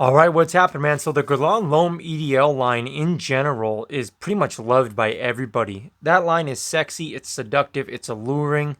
All right, what's happened, man? So the Guerlain L'Homme Ideal line in general is pretty much loved by everybody. That line is sexy, it's seductive, it's alluring,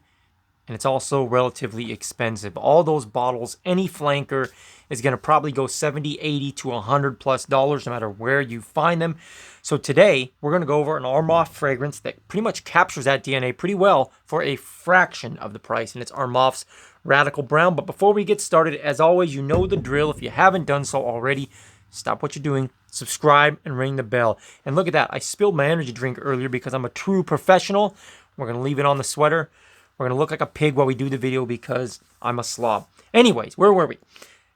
and it's also relatively expensive. All those bottles, any flanker is going to probably go 70, 80 to 100 plus dollars no matter where you find them. So today, we're going to go over an Armaf fragrance that pretty much captures that DNA pretty well for a fraction of the price, and it's Armaf's Radical Brown. But before we get started, as always, you know the drill. If you haven't done so already, stop what you're doing, subscribe, and ring the bell. And look at that. I spilled my energy drink earlier because I'm a true professional. We're going to leave it on the sweater. We're going to look like a pig while we do the video because I'm a slob. Anyways, where were we?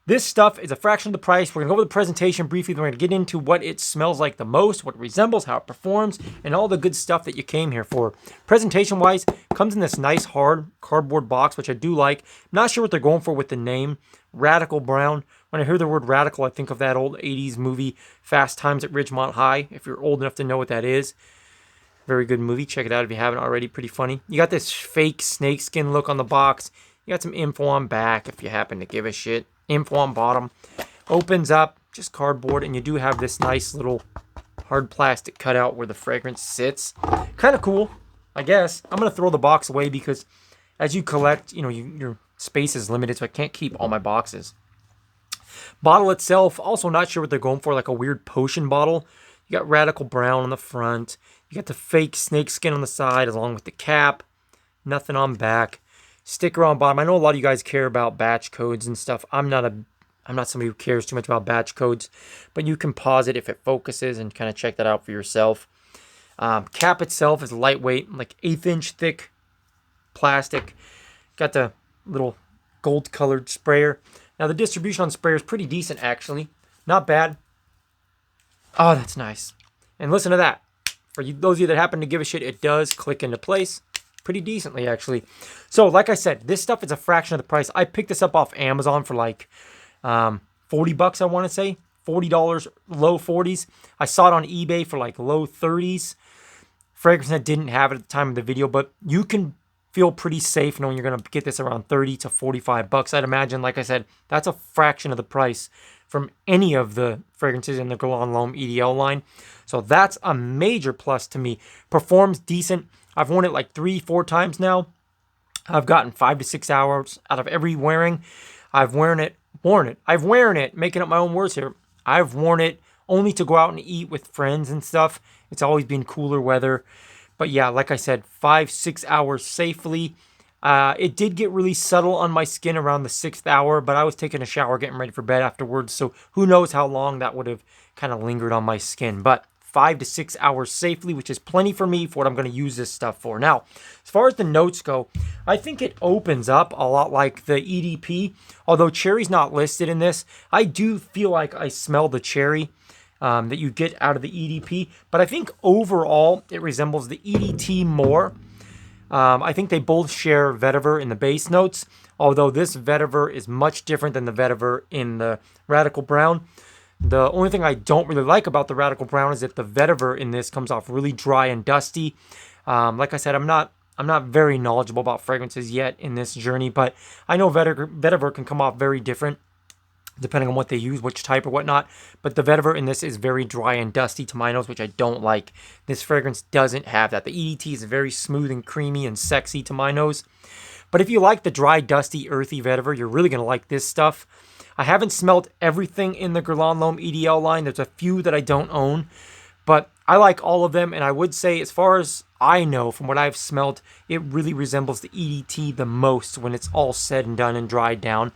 This stuff is a fraction of the price. We're going to go over the presentation briefly. We're going to get into what it smells like the most, what it resembles, how it performs, and all the good stuff that you came here for. Presentation-wise, comes in this nice hard cardboard box, which I do like. I'm not sure what they're going for with the name, Radical Brown. When I hear the word radical, I think of that old 80s movie, Fast Times at Ridgemont High, if you're old enough to know what that is. Very good movie. Check it out if you haven't already. Pretty funny. You got this fake snakeskin look on the box. You got some info on back if you happen to give a shit. Info on bottom. Opens up. Just cardboard. And you do have this nice little hard plastic cutout where the fragrance sits. Kind of cool, I guess. I'm going to throw the box away because as you collect, your space is limited, so I can't keep all my boxes. Bottle itself, also not sure what they're going for. Like a weird potion bottle. You got Radical Brown on the front. You got the fake snakeskin on the side along with the cap. Nothing on back. Sticker on bottom. I know a lot of you guys care about batch codes and stuff. I'm not somebody who cares too much about batch codes, but you can pause it if it focuses and kind of check that out for yourself. Cap itself is lightweight, like 1/8 inch thick plastic. Got the little gold colored sprayer. Now the distribution on sprayer is pretty decent actually. Not bad. Oh, that's nice. And listen to that. For those of you that happen to give a shit, it does click into place pretty decently, actually. So, like I said, this stuff is a fraction of the price. I picked this up off Amazon for like 40 bucks, I want to say. $40, low 40s. I saw it on eBay for like low 30s. Fragrance Net didn't have it at the time of the video, but you can feel pretty safe knowing you're going to get this around 30 to 45 bucks. I'd imagine, like I said, that's a fraction of the price from any of the fragrances in the Guerlain L'Homme Ideal line. So that's a major plus to me. Performs decent. I've worn it like 3-4 times now. I've gotten 5 to 6 hours out of every wearing. I've worn it, making up my own words here. I've worn it only to go out and eat with friends and stuff. It's always been cooler weather. But yeah, like I said, 5-6 hours safely. It did get really subtle on my skin around the 6th hour, but I was taking a shower, getting ready for bed afterwards. So who knows how long that would have kind of lingered on my skin. But 5 to 6 hours safely, which is plenty for me for what I'm going to use this stuff for. Now, as far as the notes go, I think it opens up a lot like the EDP. Although cherry's not listed in this, I do feel like I smell the cherry that you get out of the EDP. But I think overall, it resembles the EDT more. I think they both share vetiver in the base notes, although this vetiver is much different than the vetiver in the Radical Brown. The only thing I don't really like about the Radical Brown is that the vetiver in this comes off really dry and dusty. Like I said, I'm not very knowledgeable about fragrances yet in this journey, but I know vetiver can come off very different depending on what they use, which type or whatnot. But the vetiver in this is very dry and dusty to my nose, which I don't like. This fragrance doesn't have that. The EDT is very smooth and creamy and sexy to my nose. But if you like the dry, dusty, earthy vetiver, you're really going to like this stuff. I haven't smelled everything in the Guerlain L'Homme Ideal line. There's a few that I don't own, but I like all of them. And I would say, as far as I know from what I've smelled, it really resembles the EDT the most when it's all said and done and dried down.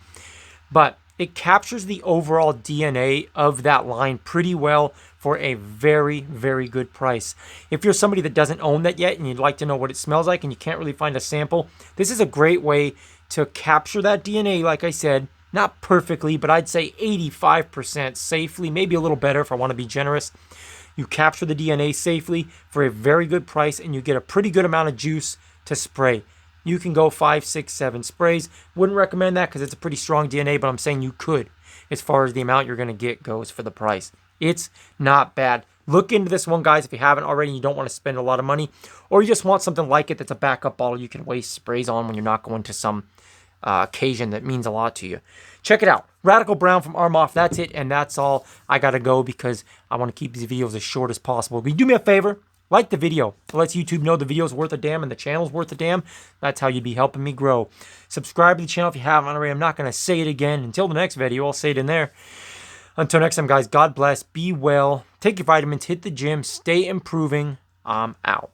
But it captures the overall DNA of that line pretty well for a very, very good price. If you're somebody that doesn't own that yet and you'd like to know what it smells like and you can't really find a sample, this is a great way to capture that DNA, like I said. Not perfectly, but I'd say 85% safely, maybe a little better if I want to be generous. You capture the DNA safely for a very good price, and you get a pretty good amount of juice to spray. You can go 5, 6, 7 sprays. Wouldn't recommend that because it's a pretty strong DNA, but I'm saying you could as far as the amount you're going to get goes for the price. It's not bad. Look into this one, guys, if you haven't already and you don't want to spend a lot of money, or you just want something like it that's a backup bottle you can waste sprays on when you're not going to some occasion that means a lot to you. Check it out. Radical Brown from Armaf. That's it, and that's all. I gotta go because I want to keep these videos as short as possible. Can you do me a favor? Like the video. It lets YouTube know the video's worth a damn and the channel's worth a damn. That's how you'd be helping me grow. Subscribe to the channel if you haven't already. I'm not going to say it again. Until the next video, I'll say it in there. Until next time, guys, God bless. Be well. Take your vitamins. Hit the gym. Stay improving. I'm out.